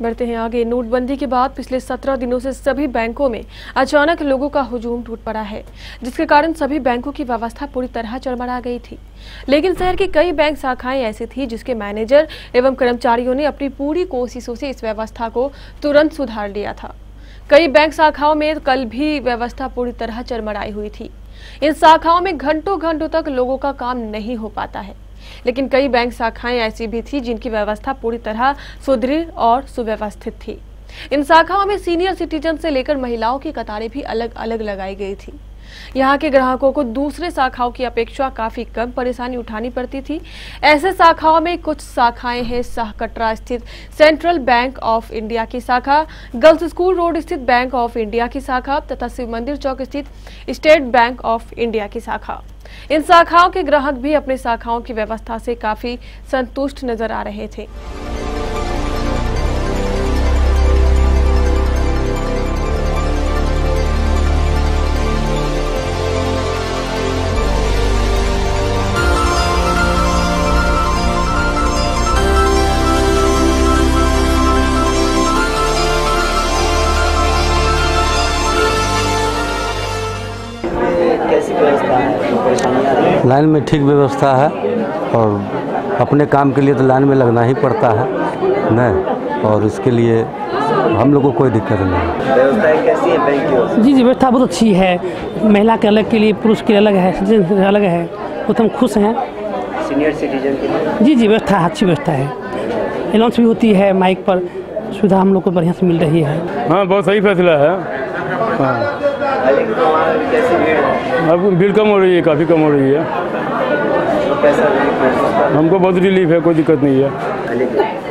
बढ़ते हैं आगे। नोटबंदी के बाद पिछले 17 दिनों से सभी बैंकों में अचानक लोगों का हुजूम टूट पड़ा है, जिसके कारण सभी बैंकों की व्यवस्था पूरी तरह चरमरा गई थी। लेकिन शहर की कई बैंक शाखाएं ऐसी थी जिसके मैनेजर एवं कर्मचारियों ने अपनी पूरी कोशिशों से इस व्यवस्था को तुरंत सुधार लिया था। कई बैंक शाखाओं में कल भी व्यवस्था पूरी तरह चरमराई हुई थी। इन शाखाओं में घंटों घंटों तक लोगों का काम नहीं हो पाता है। लेकिन कई बैंक शाखाएं ऐसी भी थी जिनकी व्यवस्था पूरी तरह सुदृढ़ और सुव्यवस्थित थी। इन शाखाओं में सीनियर सिटीजन से लेकर महिलाओं की कतारें भी अलग अलग लगाई गई थी। यहाँ के ग्राहकों को दूसरे शाखाओं की अपेक्षा काफी कम परेशानी उठानी पड़ती थी। ऐसे शाखाओं में कुछ शाखाएं हैं शाहकटरा स्थित सेंट्रल बैंक ऑफ इंडिया की शाखा, गर्ल्स स्कूल रोड स्थित बैंक ऑफ इंडिया की शाखा तथा शिव मंदिर चौक स्थित स्टेट बैंक ऑफ इंडिया की शाखा। इन शाखाओं के ग्राहक भी अपने शाखाओं की व्यवस्था से काफी संतुष्ट नजर आ रहे थे। कैसी व्यवस्था है, परेशानियाँ आ रही हैं? लाइन में ठीक व्यवस्था है और अपने काम के लिए तो लाइन में लगना ही पड़ता है न, और इसके लिए हम लोग को कोई दिक्कत नहीं है। व्यवस्था कैसी है बैंक की? जी व्यवस्था बहुत अच्छी है। महिला के अलग के लिए, पुरुष के अलग है, सिटीजन अलग है, वो तो हम खुश हैं। सीनियर सिटीजन के लिए जी व्यवस्था अच्छी व्यवस्था है। अनाउंस भी होती है माइक पर, सुविधा हम लोग को बढ़िया से मिल रही है। हाँ, बहुत सही फैसला है। हाँ, कैसी भीड़ है? अब भीड़ कम हो रही है, काफ़ी कम हो रही है। हमको बहुत रिलीफ है, कोई दिक्कत नहीं है।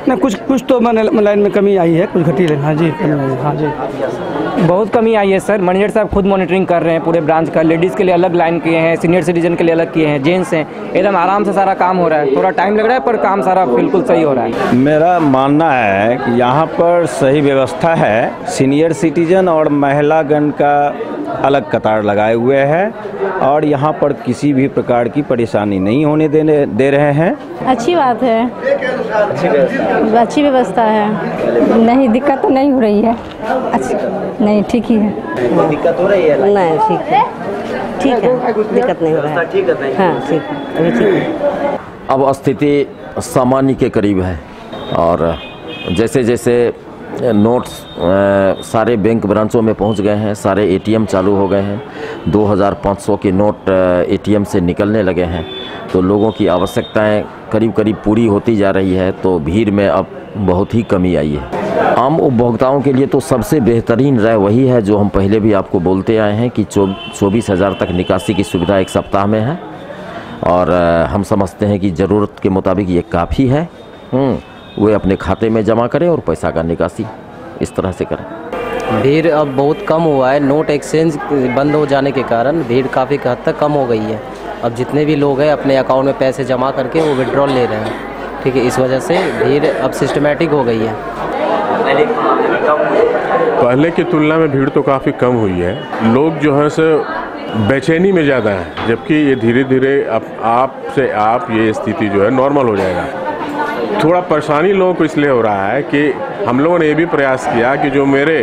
ना कुछ तो लाइन में कमी आई है, कुछ घटी है। हाँ जी, कमी आई है। हाँ जी, बहुत कमी आई है सर। मैनेजर साहब खुद मॉनिटरिंग कर रहे हैं पूरे ब्रांच का। लेडीज़ के लिए अलग लाइन किए हैं, सीनियर सिटीजन के लिए अलग किए हैं, जेंट्स हैं। एकदम आराम से सारा काम हो रहा है। थोड़ा टाइम लग रहा है पर काम सारा बिल्कुल सही हो रहा है। मेरा मानना है कि यहाँ पर सही व्यवस्था है। सीनियर सिटीजन और महिलागण का अलग कतार लगाए हुए हैं और यहाँ पर किसी भी प्रकार की परेशानी नहीं होने दे रहे हैं। अच्छी बात है, अच्छी व्यवस्था है। नहीं, दिक्कत तो नहीं हो रही है। नहीं, ठीक ही है। दिक्कत हो रही है? नहीं, ठीक है, दिक्कत नहीं हो रहा है। ठीक है, हाँ ठीक है, अभी ठीक है। अब स्थिति सामान्य के करीब है और जैसे जैसे नोट्स सारे बैंक ब्रांचों में पहुंच गए हैं, सारे एटीएम चालू हो गए हैं, 2500 के नोट एटीएम से निकलने लगे हैं, तो लोगों की आवश्यकताएं करीब करीब पूरी होती जा रही है। तो भीड़ में अब बहुत ही कमी आई है। आम उपभोक्ताओं के लिए तो सबसे बेहतरीन राय वही है जो हम पहले भी आपको बोलते आए हैं कि 24,000 तक निकासी की सुविधा एक सप्ताह में है और हम समझते हैं कि ज़रूरत के मुताबिक ये काफ़ी है। वे अपने खाते में जमा करें और पैसा का निकासी इस तरह से करें। भीड़ अब बहुत कम हुआ है। नोट एक्सचेंज बंद हो जाने के कारण भीड़ काफ़ी हद तक कम हो गई है। अब जितने भी लोग हैं अपने अकाउंट में पैसे जमा करके वो विड्रॉल ले रहे हैं। ठीक है, इस वजह से भीड़ अब सिस्टमेटिक हो गई है। पहले की तुलना में भीड़ तो काफ़ी कम हुई है। लोग जो है सो बेचैनी में ज़्यादा है, जबकि ये धीरे धीरे आप ये स्थिति जो है नॉर्मल हो जाएगा। थोड़ा परेशानी लोगों को इसलिए हो रहा है कि हम लोगों ने ये भी प्रयास किया कि जो मेरे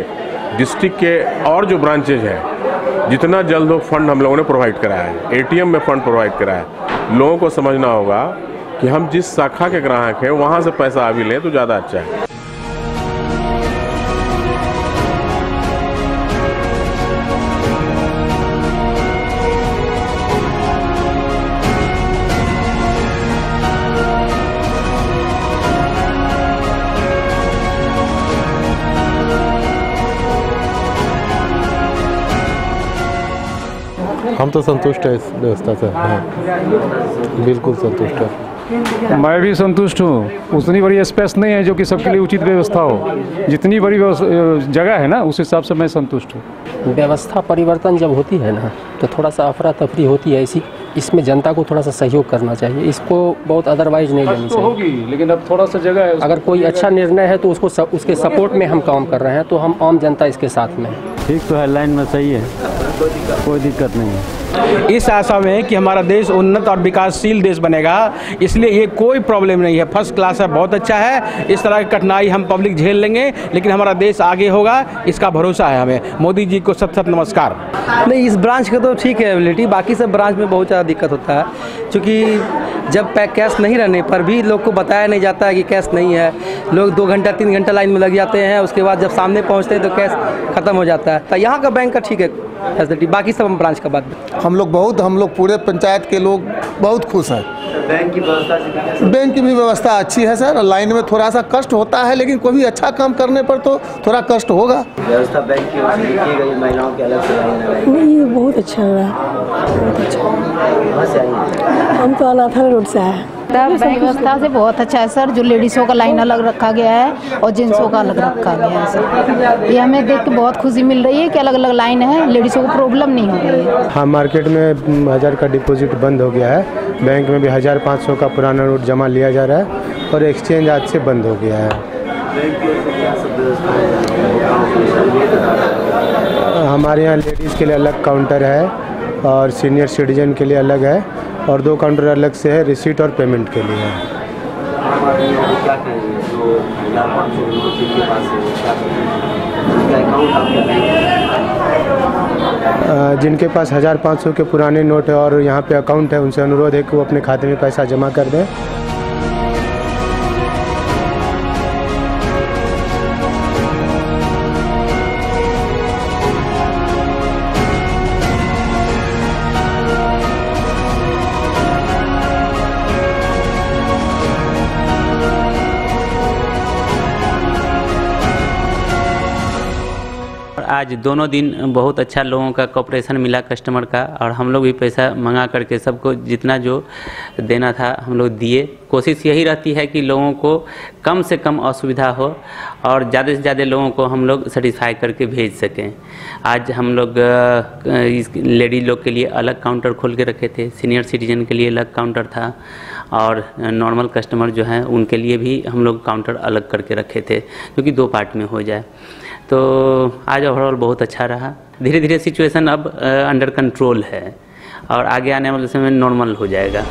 डिस्ट्रिक्ट के और जो ब्रांचेज हैं, जितना जल्द हो फंड हम लोगों ने प्रोवाइड कराया है, एटीएम में फंड प्रोवाइड कराया है। लोगों को समझना होगा कि हम जिस शाखा के ग्राहक हैं वहाँ से पैसा अभी लें तो ज़्यादा अच्छा है। हम तो संतुष्ट है इस व्यवस्था से। हाँ, बिल्कुल संतुष्ट है। मैं भी संतुष्ट हूँ। उतनी बड़ी स्पेस नहीं है जो कि सबके लिए उचित व्यवस्था हो। जितनी बड़ी जगह है ना, उस हिसाब से मैं संतुष्ट हूँ। व्यवस्था परिवर्तन जब होती है ना तो थोड़ा सा अफरा तफरी होती है। इसमें जनता को थोड़ा सा सहयोग करना चाहिए। इसको बहुत अदरवाइज नहीं लेनी चाहिए। होगी, लेकिन अब थोड़ा सा जगह है। अगर कोई अच्छा निर्णय है तो उसके सपोर्ट में हम काम कर रहे हैं, तो हम आम जनता इसके साथ में। ठीक तो है, लाइन में सही है, कोई दिक्कत नहीं है। इस आशा में कि हमारा देश उन्नत और विकासशील देश बनेगा, इसलिए ये कोई प्रॉब्लम नहीं है, फर्स्ट क्लास है, बहुत अच्छा है। इस तरह की कठिनाई हम पब्लिक झेल लेंगे, लेकिन हमारा देश आगे होगा, इसका भरोसा है हमें। मोदी जी को सत सत नमस्कार। नहीं, इस ब्रांच का तो ठीक है एबिलिटी, बाकी सब ब्रांच में बहुत ज़्यादा दिक्कत होता है, क्योंकि जब कैश नहीं रहने पर भी लोग को बताया नहीं जाता है कि कैश नहीं है। लोग 2 घंटा 3 घंटा लाइन में लग जाते हैं, उसके बाद जब सामने पहुंचते हैं तो कैश ख़त्म हो जाता है। तो यहाँ का बैंक का ठीक है फैसिलिटी, बाकी सब हम ब्रांच का बात। हम लोग पूरे पंचायत के लोग बहुत खुश हैं। बैंक की व्यवस्था से बैंक की भी व्यवस्था अच्छी है सर। लाइन में थोड़ा सा कष्ट होता है, लेकिन कोई भी अच्छा काम करने पर तो थोड़ा कष्ट होगा। व्यवस्था बैंक की ओर से की गई, महिलाओं के अलग से लाइन लगाई। नहीं, ये बहुत अच्छा रहा, बहुत अच्छा। कहाँ से आई? हम तो अनाथल रोड से आए। बैंक व्यवस्था से बहुत अच्छा है सर, जो लेडीज़ों का लाइन अलग रखा गया है और जेंट्सों का अलग रखा गया है सर। ये हमें देख के बहुत खुशी मिल रही है कि अलग अलग लाइन है, लेडीज़ों को प्रॉब्लम नहीं हो रही है। हाँ, मार्केट में 1000 का डिपॉजिट बंद हो गया है, बैंक में भी 1500 का पुराना नोट जमा लिया जा रहा है और एक्सचेंज आज से बंद हो गया है। हमारे यहाँ लेडीज़ के लिए अलग काउंटर है और सीनियर सिटीजन के लिए अलग है, और 2 काउंटर अलग से है रिसीट और पेमेंट के लिए है। जिनके पास 1500 के पुराने नोट है और यहाँ पे अकाउंट है, उनसे अनुरोध है कि वो अपने खाते में पैसा जमा कर दें। आज दोनों दिन बहुत अच्छा लोगों का कोऑपरेशन मिला कस्टमर का, और हम लोग भी पैसा मंगा करके सबको जितना जो देना था हम लोग दिए। कोशिश यही रहती है कि लोगों को कम से कम असुविधा हो और ज़्यादा से ज़्यादा लोगों को हम लोग सेटिस्फाई करके भेज सकें। आज हम लोग लेडी लोग के लिए अलग काउंटर खोल के रखे थे, सीनियर सिटीजन के लिए अलग काउंटर था, और नॉर्मल कस्टमर जो हैं उनके लिए भी हम लोग काउंटर अलग करके रखे थे, क्योंकि 2 पार्ट में हो जाए। तो आज ओवरऑल बहुत अच्छा रहा। धीरे धीरे सिचुएशन अब अंडर कंट्रोल है और आगे आने वाले समय नॉर्मल हो जाएगा।